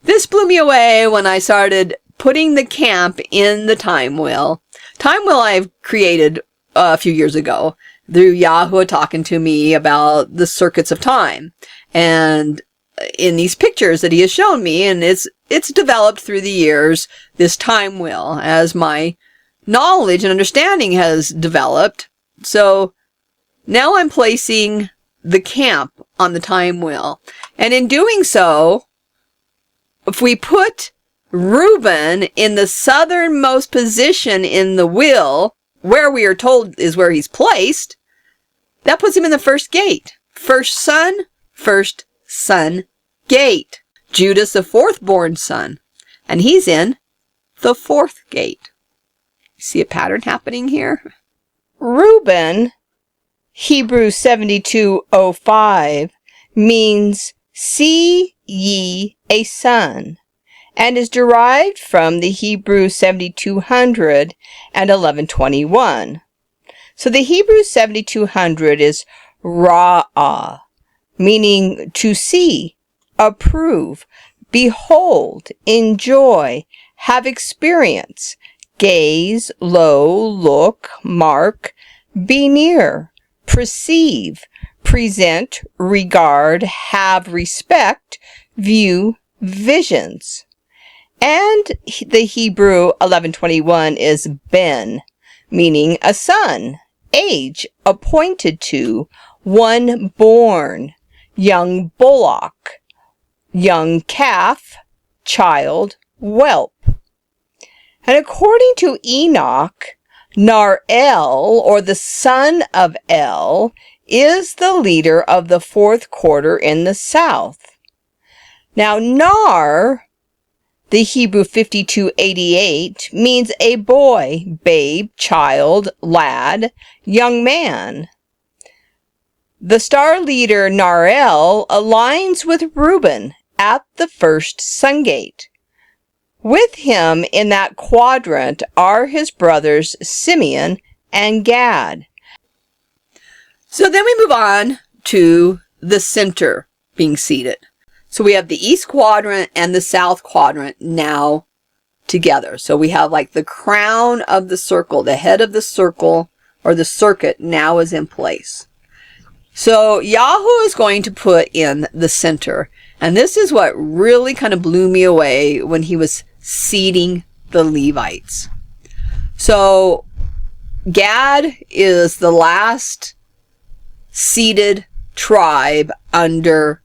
[SPEAKER 1] This blew me away when I started putting the camp in the time wheel. Time wheel I've created a few years ago through Yahuwah talking to me about the circuits of time. And in these pictures that he has shown me, and it's developed through the years, this time wheel, as my knowledge and understanding has developed. So now I'm placing the camp on the time wheel. And in doing so, if we put Reuben in the southernmost position in the wheel, where we are told is where he's placed, that puts him in the first gate. First son gate. Judah's the fourth-born son, and he's in the fourth gate. See a pattern happening here? Reuben, Hebrew 72:05, means see ye a son, and is derived from the Hebrew 7200 and 1121. So the Hebrew 7200 is ra'ah, meaning to see, approve, behold, enjoy, have experience, gaze, lo, look, mark, be near, perceive, present, regard, have respect, view, visions. And the Hebrew 1121 is ben, meaning a son, age, appointed to, one born, young bullock, young calf, child, whelp. And according to Enoch, Nar-El, or the son of El, is the leader of the fourth quarter in the south. Now, Nar, the Hebrew 5288, means a boy, babe, child, lad, young man. The star leader Nar-El aligns with Reuben at the first sun gate. With him in that quadrant are his brothers Simeon and Gad. So then we move on to the center being seated. So we have the east quadrant and the south quadrant now together. So we have like the crown of the circle, the head of the circle or the circuit now is in place. So Yahuwah is going to put in the center. And this is what really kind of blew me away when he was seating the Levites. So Gad is the last seeded tribe under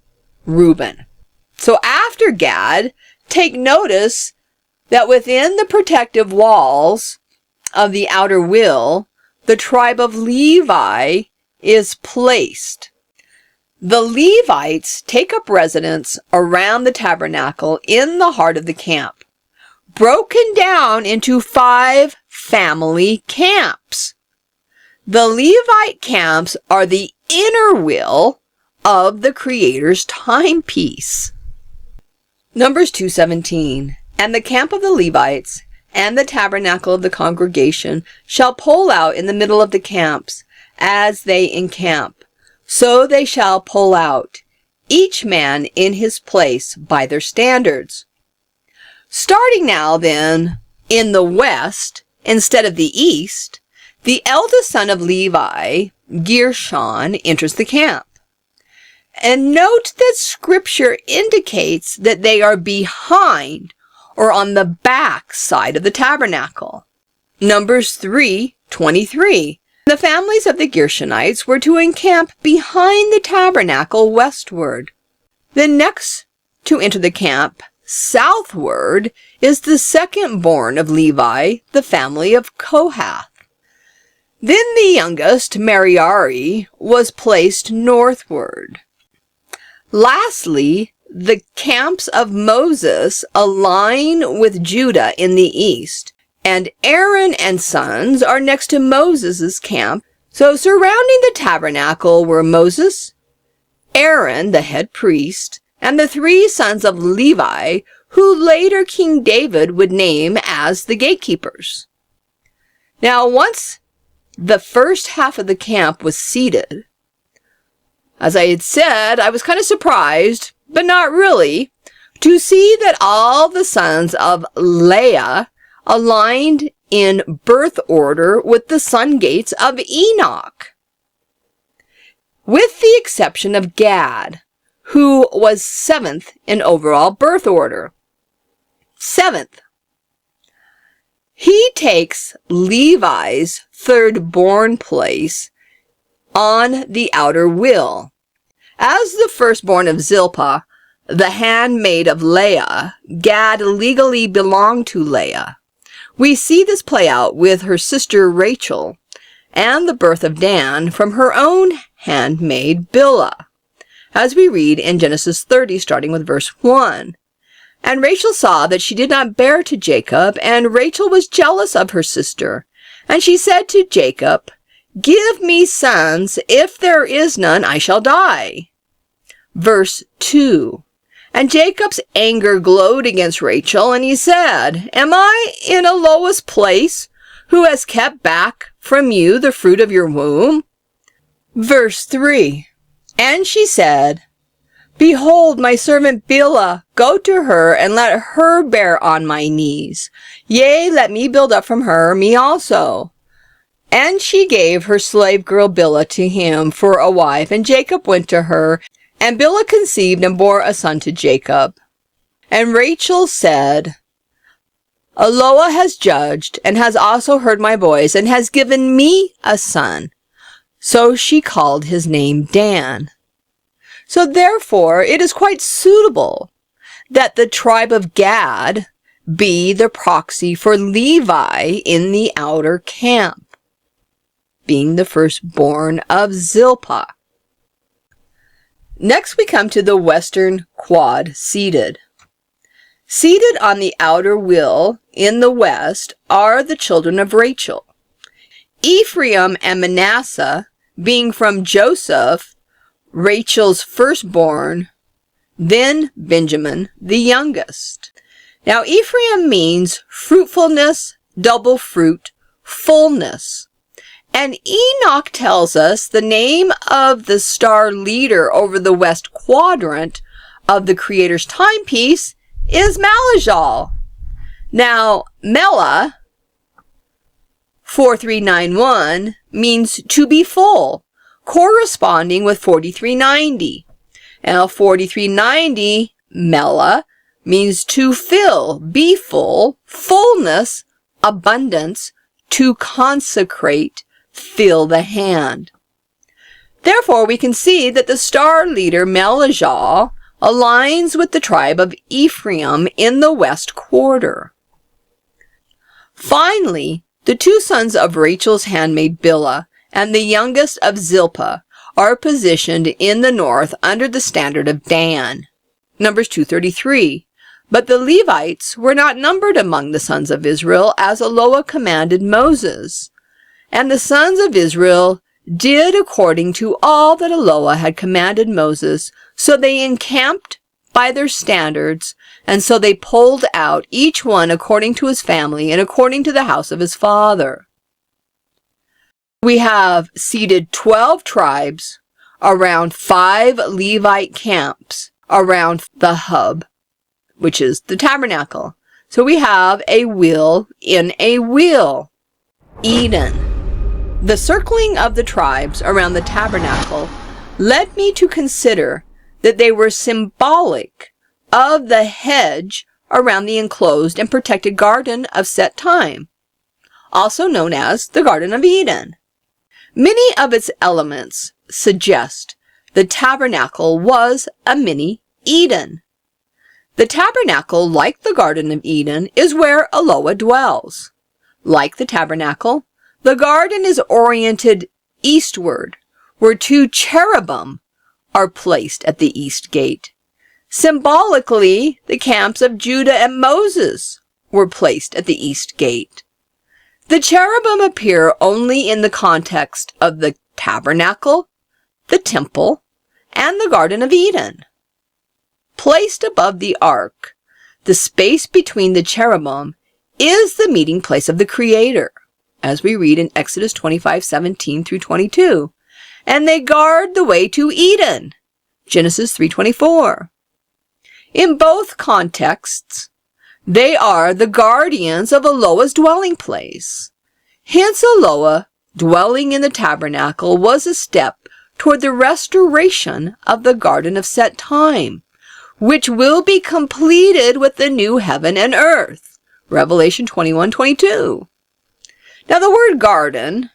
[SPEAKER 1] Reuben. So after Gad, take notice that within the protective walls of the outer will, the tribe of Levi is placed. The Levites take up residence around the tabernacle in the heart of the camp, broken down into 5 family camps. The Levite camps are the inner will of the Creator's timepiece. Numbers 2:17. And the camp of the Levites and the tabernacle of the congregation shall pole out in the middle of the camps as they encamp. So they shall pole out, each man in his place by their standards. Starting now then in the west instead of the east, the eldest son of Levi, Gershon, enters the camp. And note that scripture indicates that they are behind or on the back side of the tabernacle. Numbers 3:23. The families of the Gershonites were to encamp behind the tabernacle westward. Then next to enter the camp southward is the second born of Levi, the family of Kohath. Then the youngest, Merari, was placed northward. Lastly, the camps of Moses align with Judah in the east, and Aaron and sons are next to Moses' camp. So surrounding the tabernacle were Moses, Aaron, the head priest, and the 3 sons of Levi, who later King David would name as the gatekeepers. Now, once the first half of the camp was seated, as I had said, I was kind of surprised, but not really, to see that all the sons of Leah aligned in birth order with the sun gates of Enoch, with the exception of Gad, who was 7th in overall birth order. 7th. He takes Levi's 3rd born place on the outer will. As the firstborn of Zilpah, the handmaid of Leah, Gad legally belonged to Leah. We see this play out with her sister Rachel and the birth of Dan from her own handmaid Bilhah, as we read in Genesis 30, starting with verse 1. And Rachel saw that she did not bear to Jacob, and Rachel was jealous of her sister. And she said to Jacob, "Give me sons. If there is none, I shall die." Verse 2. And Jacob's anger glowed against Rachel, and he said, "Am I in a lowest place, who has kept back from you the fruit of your womb?" Verse 3. And she said, "Behold, my servant Bilhah, go to her, and let her bear on my knees. Yea, let me build up from her, me also." And she gave her slave girl Bilhah to him for a wife, and Jacob went to her, and Bilhah conceived and bore a son to Jacob. And Rachel said, "Eloah has judged, and has also heard my voice, and has given me a son." So she called his name Dan. So therefore, it is quite suitable that the tribe of Gad be the proxy for Levi in the outer camp, being the firstborn of Zilpah. Next we come to the western quad seated. Seated on the outer will in the west are the children of Rachel, Ephraim and Manasseh being from Joseph, Rachel's firstborn, then Benjamin, the youngest. Now Ephraim means fruitfulness, double fruit, fullness. And Enoch tells us the name of the star leader over the west quadrant of the Creator's timepiece is Malajal. Now, Mela, 4391, means to be full, corresponding with 4390. Now, 4390, Mela, means to fill, be full, fullness, abundance, to consecrate, fill the hand. Therefore, we can see that the star leader Melejah aligns with the tribe of Ephraim in the west quarter. Finally, the two sons of Rachel's handmaid Bilhah and the youngest of Zilpah are positioned in the north under the standard of Dan. Numbers 2:33. But the Levites were not numbered among the sons of Israel, as Eloah commanded Moses. And the sons of Israel did according to all that Eloah had commanded Moses, so they encamped by their standards, and so they pulled out, each one according to his family and according to the house of his father. We have seated 12 tribes around 5 Levite camps around the hub, which is the tabernacle. So we have a wheel in a wheel. Eden. The circling of the tribes around the tabernacle led me to consider that they were symbolic of the hedge around the enclosed and protected Garden of Set Time, also known as the Garden of Eden. Many of its elements suggest the tabernacle was a mini Eden. The tabernacle, like the Garden of Eden, is where Eloah dwells. Like the tabernacle, the garden is oriented eastward, where 2 cherubim are placed at the east gate. Symbolically, the camps of Judah and Moses were placed at the east gate. The cherubim appear only in the context of the tabernacle, the temple, and the Garden of Eden. Placed above the ark, the space between the cherubim is the meeting place of the Creator, as we read in Exodus 25:17 through 22. And they guard the way to Eden, Genesis 3:24. In both contexts, they are the guardians of Eloah's dwelling place. Hence, Eloah, dwelling in the tabernacle, was a step toward the restoration of the Garden of Set Time, which will be completed with the new heaven and earth, Revelation 21:22. Now, the word garden,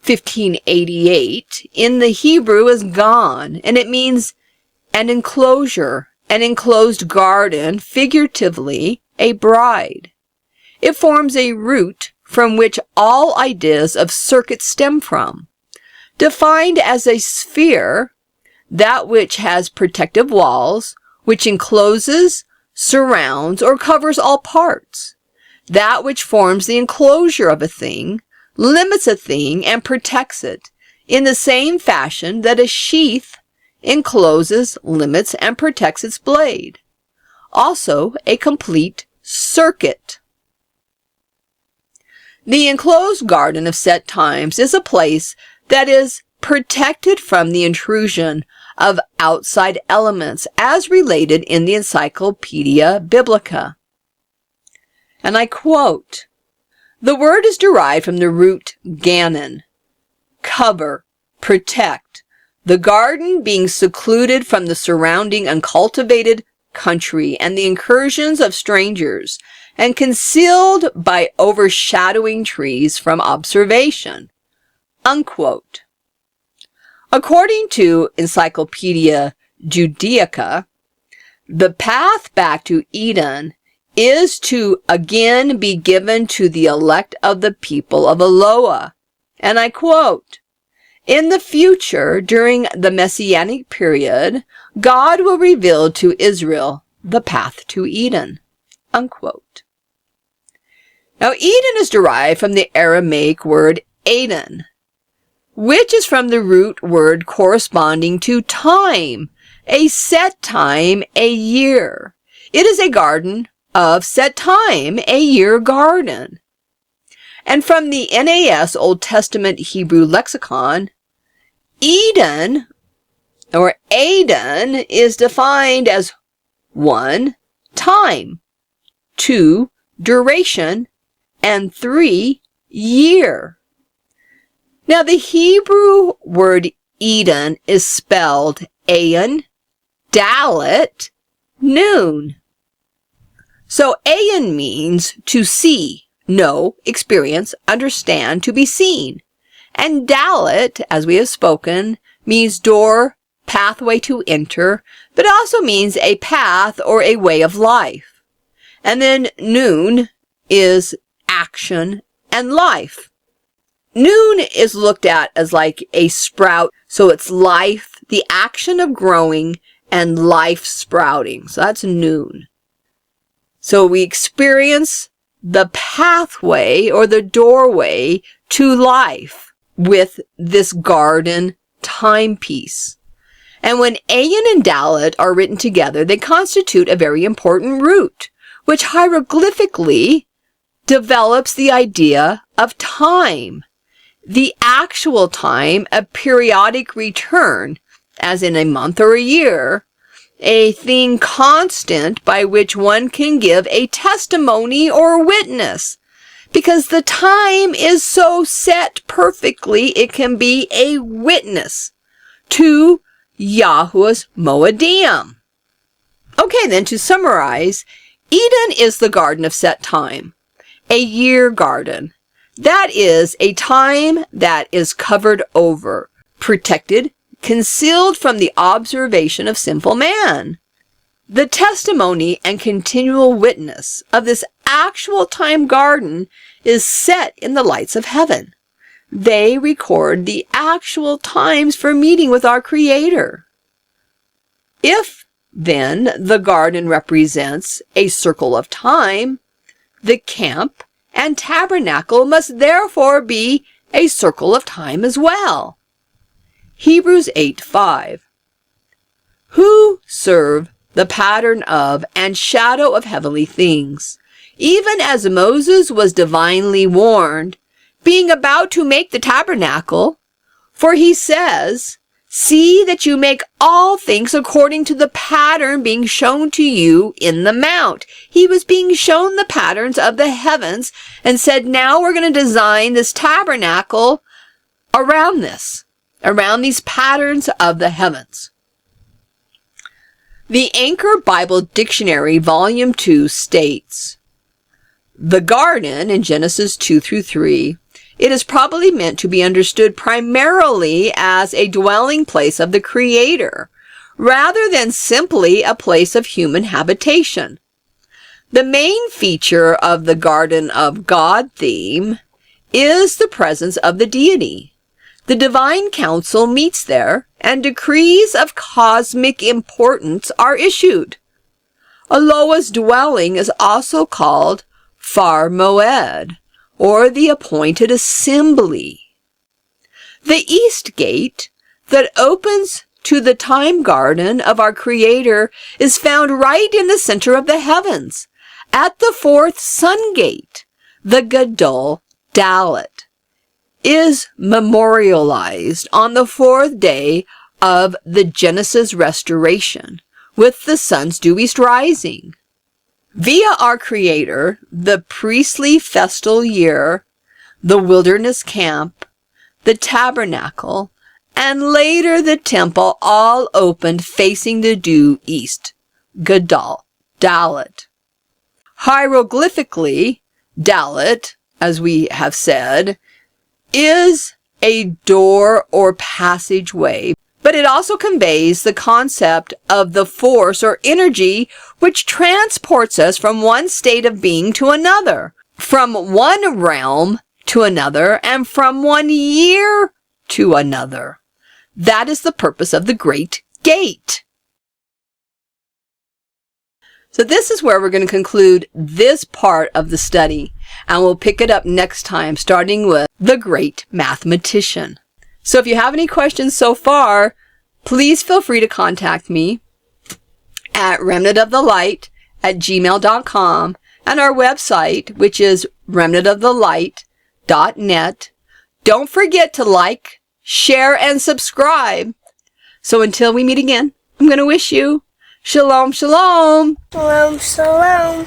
[SPEAKER 1] 1588, in the Hebrew is gan, and it means an enclosure, an enclosed garden, figuratively, a bride. It forms a root from which all ideas of circuit stem from. Defined as a sphere, that which has protective walls, which encloses, surrounds, or covers all parts. That which forms the enclosure of a thing, limits a thing, and protects it, in the same fashion that a sheath encloses, limits, and protects its blade. Also, a complete circuit. The enclosed Garden of Set Times is a place that is protected from the intrusion of outside elements, as related in the Encyclopedia Biblica. And I quote, "The word is derived from the root ganon, cover, protect, the garden being secluded from the surrounding uncultivated country and the incursions of strangers, and concealed by overshadowing trees from observation." Unquote. According to Encyclopedia Judaica, the path back to Eden is to again be given to the elect of the people of Eloah. And I quote, "In the future, during the Messianic period, God will reveal to Israel the path to Eden." Unquote. Now, Eden is derived from the Aramaic word Eden, which is from the root word corresponding to time, a set time, a year. It is a garden of set time, a year garden. And from the NAS Old Testament Hebrew lexicon, Eden, or Aden, is defined as 1, time, 2, duration, and 3, year. Now, the Hebrew word Eden is spelled Ayin, Dalet, Nun. So Ayin means to see, know, experience, understand, to be seen. And Dalet, as we have spoken, means door, pathway to enter, but also means a path or a way of life. And then Nun is action and life. Nun is looked at as like a sprout, so it's life, the action of growing, and life sprouting. So that's Nun. So we experience the pathway or the doorway to life with this garden timepiece. And when Ayin and Dalet are written together, they constitute a very important root, which hieroglyphically develops the idea of time, the actual time, a periodic return, as in a month or a year, a thing constant by which one can give a testimony or witness. Because the time is so set perfectly, it can be a witness to Yahuwah's Moedim. Okay, then to summarize, Eden is the garden of set time, a year garden. That is a time that is covered over, protected, concealed from the observation of sinful man. The testimony and continual witness of this actual time garden is set in the lights of heaven. They record the actual times for meeting with our Creator. If, then, the garden represents a circle of time, the camp and tabernacle must therefore be a circle of time as well. Hebrews 8:5. Who serve the pattern of and shadow of heavenly things, even as Moses was divinely warned, being about to make the tabernacle, for he says, see that you make all things according to the pattern being shown to you in the mount. He was being shown the patterns of the heavens and said, now we're going to design this tabernacle around this, around these patterns of the heavens. The Anchor Bible Dictionary, Volume 2, states, the garden in Genesis 2-3, it is probably meant to be understood primarily as a dwelling place of the Creator, rather than simply a place of human habitation. The main feature of the Garden of God theme is the presence of the deity. The divine council meets there, and decrees of cosmic importance are issued. Eloh's dwelling is also called Far Moed, or the appointed assembly. The east gate that opens to the time garden of our Creator is found right in the center of the heavens, at the fourth sun gate. The Gadol Dalet is memorialized on the fourth day of the Genesis restoration, with the sun's due east rising. Via our Creator, the priestly festal year, the wilderness camp, the tabernacle, and later the temple all opened facing the due east, Gadol Dalet. Hieroglyphically, Dalet, as we have said, is a door or passageway, but it also conveys the concept of the force or energy which transports us from one state of being to another, from one realm to another, and from one year to another. That is the purpose of the Great Gate. So this is where we're going to conclude this part of the study, and we'll pick it up next time, starting with the Great Mathematician. So if you have any questions so far, please feel free to contact me at remnantofthelight@gmail.com and our website, which is remnantofthelight.net. Don't forget to like, share, and subscribe. So until we meet again, I'm going to wish you Shalom, shalom.
[SPEAKER 2] Shalom, shalom.